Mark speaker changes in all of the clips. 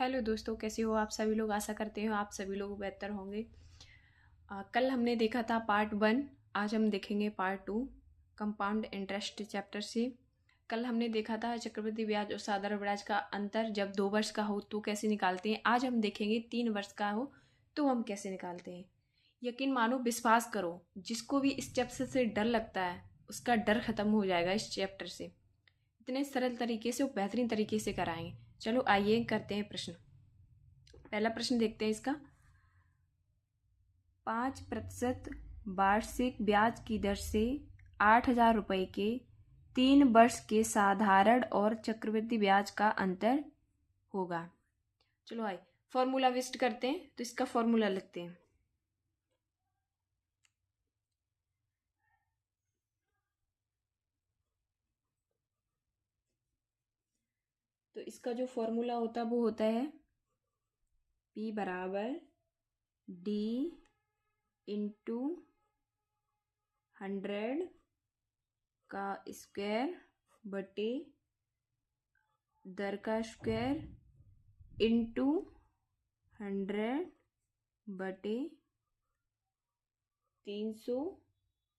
Speaker 1: Hello दोस्तों, कैसे हो आप सभी लोग। आशा करते हो आप सभी लोग बेहतर होंगे। कल हमने देखा था पार्ट 1। आज हम देखेंगे पार्ट 2 कंपाउंड इंटरेस्ट चैप्टर से। कल हमने देखा था चक्रवृद्धि ब्याज और साधारण ब्याज का अंतर जब 2 वर्ष का हो तो कैसे निकालते हैं। आज हम देखेंगे 3 वर्ष का हो तो हम कैसे निकालते हैं। यकीन मानो, विश्वास करो, जिसको भी इस चैप्टर से डर लगता है उसका डर खत्म हो जाएगा इस चैप्टर से। इतने सरल तरीके से और बेहतरीन तरीके से कराएंगे। चलो आइए करते हैं प्रश्न। पहला प्रश्न देखते हैं इसका। 5% वार्षिक ब्याज की दर से 8,000 रुपये के 3 वर्ष के साधारण और चक्रवृद्धि ब्याज का अंतर होगा। चलो आइए फॉर्मूला विस्ट करते हैं। तो इसका फॉर्मूला लिखते हैं। तो इसका जो फॉर्मूला होता है वो होता है P बराबर D इंटू 100 का स्क्वायर बटे दर का स्क्वायर इंटू 100 बटे 300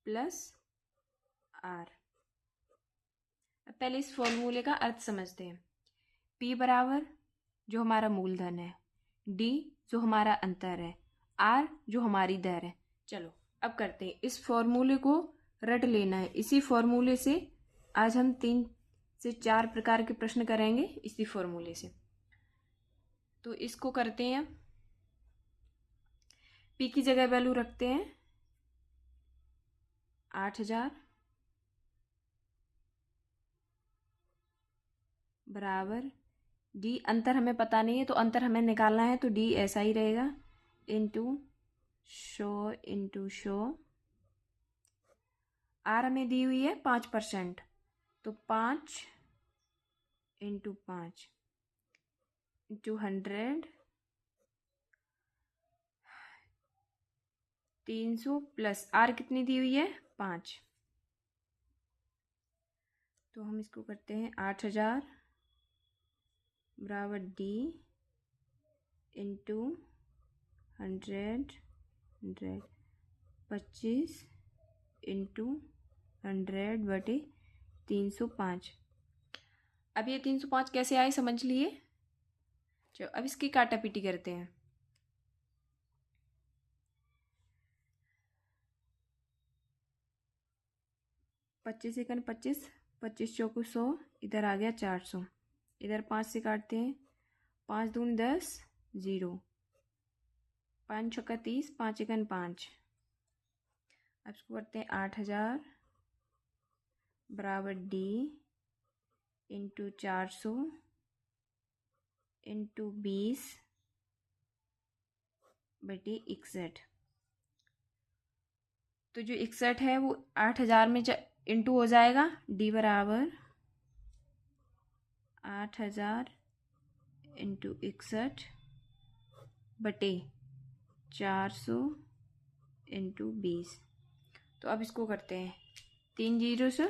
Speaker 1: प्लस R। अब पहले इस फॉर्मूले का अर्थ समझते हैं। P बराबर जो हमारा मूलधन है, D जो हमारा अंतर है, R जो हमारी दर है। चलो अब करते हैं। इस फॉर्मूले को रट लेना है। इसी फॉर्मूले से आज हम 3 से 4 प्रकार के प्रश्न करेंगे इसी फॉर्मूले से। तो इसको करते हैं। P की जगह वैल्यू रखते हैं 8,000 बराबर D। अंतर हमें पता नहीं है तो अंतर हमें निकालना है, तो D ऐसा ही रहेगा इंटू 100 R हमें दी हुई है 5%, तो 5 इंटू 5 इंटू 100 300 प्लस R कितनी दी हुई है 5। तो हम इसको करते हैं 8,000 बराबर D इंटू 100 25 इंटू 100 बटे 305। अब ये 305 कैसे आए समझ लिए। चलो अब इसकी काटा पीटी करते हैं। पच्चीस एकन 25, 25 चौको 100, इधर आ गया 400। इधर 5 से काटते हैं। 5 दूनी 10, 0, 5 छक्का 30, 5 एकन 5। अब इसको करते हैं 8,000 बराबर D इंटू 400 इंटू 20 बटे 61। तो जो 61 है वो 8,000 में इंटू हो जाएगा। D बराबर 8,000 इंटू 61 बटे 400 इंटू 20। तो अब इसको करते हैं। 3 जीरो से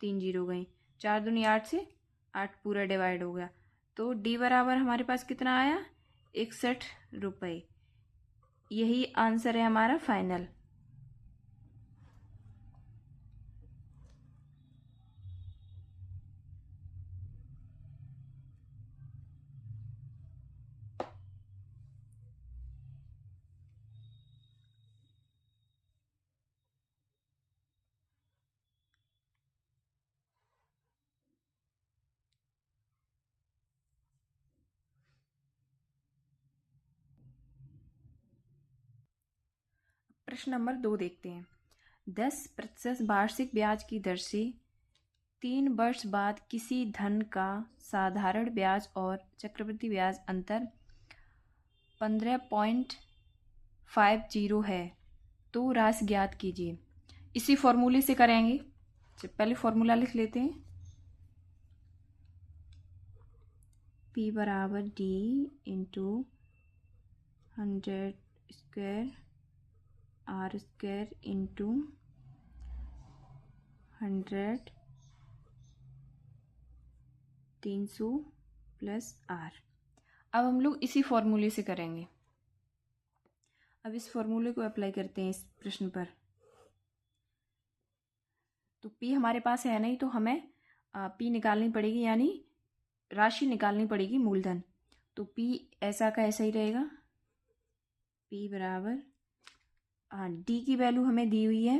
Speaker 1: 3 जीरो गई, 4 दूनी 8 से 8 पूरा डिवाइड हो गया। तो D बराबर हमारे पास कितना आया 61 रुपये। यही आंसर है हमारा फाइनल। प्रश्न नंबर 2 देखते हैं। 10% वार्षिक ब्याज की दर से 3 वर्ष बाद किसी धन का साधारण ब्याज और चक्रवृद्धि ब्याज अंतर 15.50 है तो राशि ज्ञात कीजिए। इसी फॉर्मूले से करेंगे। पहले फॉर्मूला लिख लेते हैं। P बराबर D into 100 square R square into 100 300 plus R। अब हम लोग इसी फॉर्मूले से करेंगे। अब इस फॉर्मूले को अप्लाई करते हैं इस प्रश्न पर। तो पी हमारे पास है नहीं, तो हमें पी निकालनी पड़ेगी, यानी राशि निकालनी पड़ेगी, मूलधन। तो पी ऐसा का ऐसा ही रहेगा। पी बराबर डी की वैल्यू हमें दी हुई है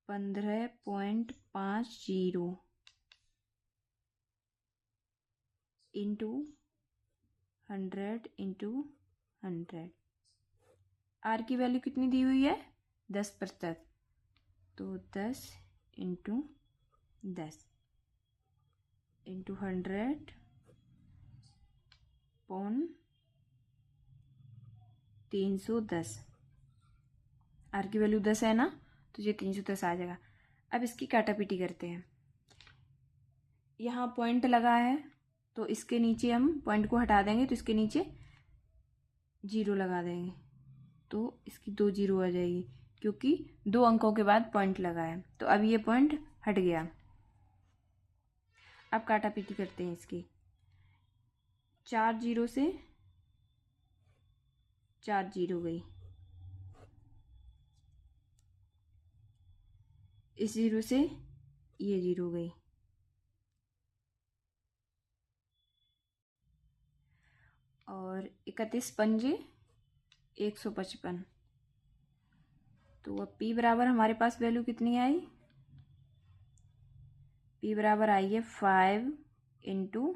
Speaker 1: 15.50 इंटू 100 आर की वैल्यू कितनी दी हुई है 10%। तो 10 इंटू 10 इंटू 100/310। आर की वैल्यू 10 है ना, तो ये 310 आ जाएगा। अब इसकी काटापीटी करते हैं। यहाँ पॉइंट लगा है, तो इसके नीचे हम पॉइंट को हटा देंगे, तो इसके नीचे 0 लगा देंगे, तो इसकी 2 0 आ जाएगी, क्योंकि 2 अंकों के बाद पॉइंट लगा है। तो अब ये पॉइंट हट गया। अब काटापीटी करते हैं इसकी। 4 0 से 4 0 गई, इस 0 से ये 0 गई, और 31 पंजे 155। तो अब P बराबर हमारे पास वैल्यू कितनी आई? P बराबर आई है 5 इंटू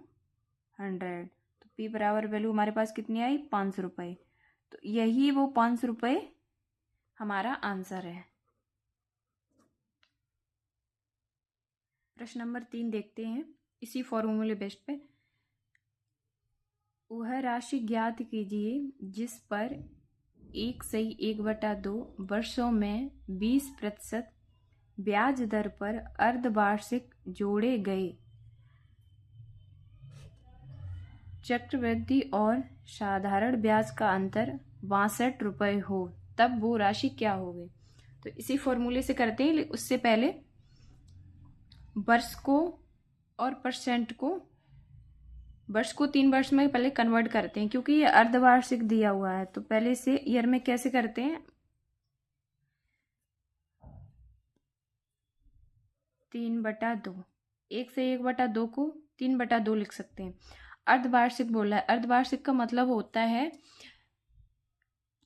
Speaker 1: 100। तो P बराबर वैल्यू हमारे पास कितनी आई? 500 रुपये। तो यही वो 500 रुपये हमारा आंसर है। प्रश्न नंबर 3 देखते हैं इसी फॉर्मूले बेस्ड पे। वह राशि ज्ञात कीजिए जिस पर 1/1/2 वर्षों में 20% ब्याज दर पर अर्धवार्षिक जोड़े गए चक्रवृद्धि और साधारण ब्याज का अंतर 62 रुपये हो, तब वो राशि क्या होगी? तो इसी फॉर्मूले से करते हैं। उससे पहले वर्ष को और परसेंट को, वर्ष को 3 वर्ष में पहले कन्वर्ट करते हैं, क्योंकि ये अर्धवार्षिक दिया हुआ है। तो पहले से ईयर में कैसे करते हैं? 3/2, 1/1/2 को 3/2 लिख सकते हैं। अर्धवार्षिक बोला है, अर्धवार्षिक का मतलब होता है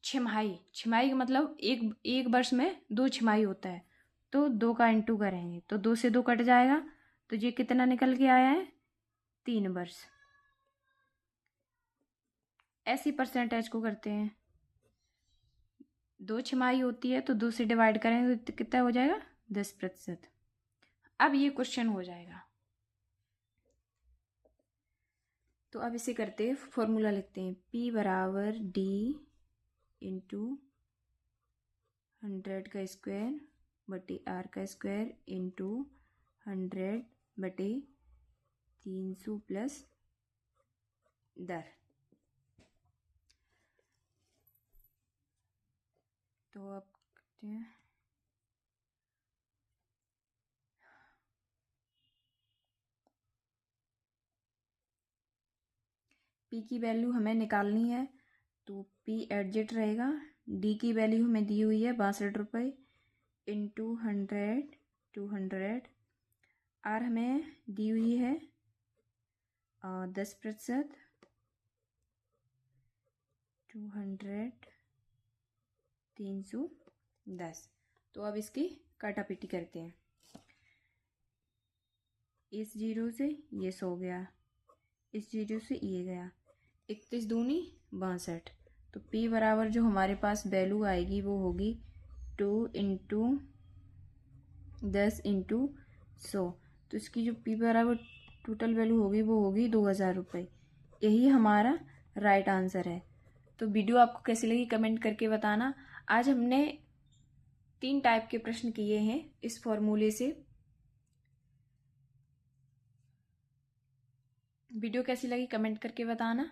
Speaker 1: छमाही। छमाही का मतलब एक वर्ष में 2 छमाही होता है। तो 2 का इंटू करेंगे तो 2 से 2 कट जाएगा, तो ये कितना निकल के आया है? 3 वर्ष। ऐसी परसेंटेज को करते हैं। 2 छमाही होती है तो 2 से डिवाइड करेंगे तो कितना हो जाएगा? 10%। अब ये क्वेश्चन हो जाएगा। तो अब इसे करते हैं, फॉर्मूला लिखते हैं। P बराबर D इंटू 100 का स्क्वायर बटे R का स्क्वायर इंटू 100/300 प्लस दर। तो अब करते हैं P की वैल्यू हमें निकालनी है, तो P एडजस्ट रहेगा। D की वैल्यू हमें दी हुई है 62 रुपये इंटू 100 200। R हमें दी हुई है 10%, 200 310। तो अब इसकी काटापीटी करते हैं। इस 0 से ये 100 गया, इस 0 से ये गया, 31 दूनी 62। तो P बराबर जो हमारे पास वैल्यू आएगी वो होगी 2 इंटू 10 इंटू 100। तो इसकी जो P बराबर टोटल वैल्यू होगी वो होगी 2000 रुपये। यही हमारा राइट आंसर है। तो वीडियो आपको कैसी लगी कमेंट करके बताना। आज हमने 3 टाइप के प्रश्न किए हैं इस फॉर्मूले से। वीडियो कैसी लगी कमेंट करके बताना।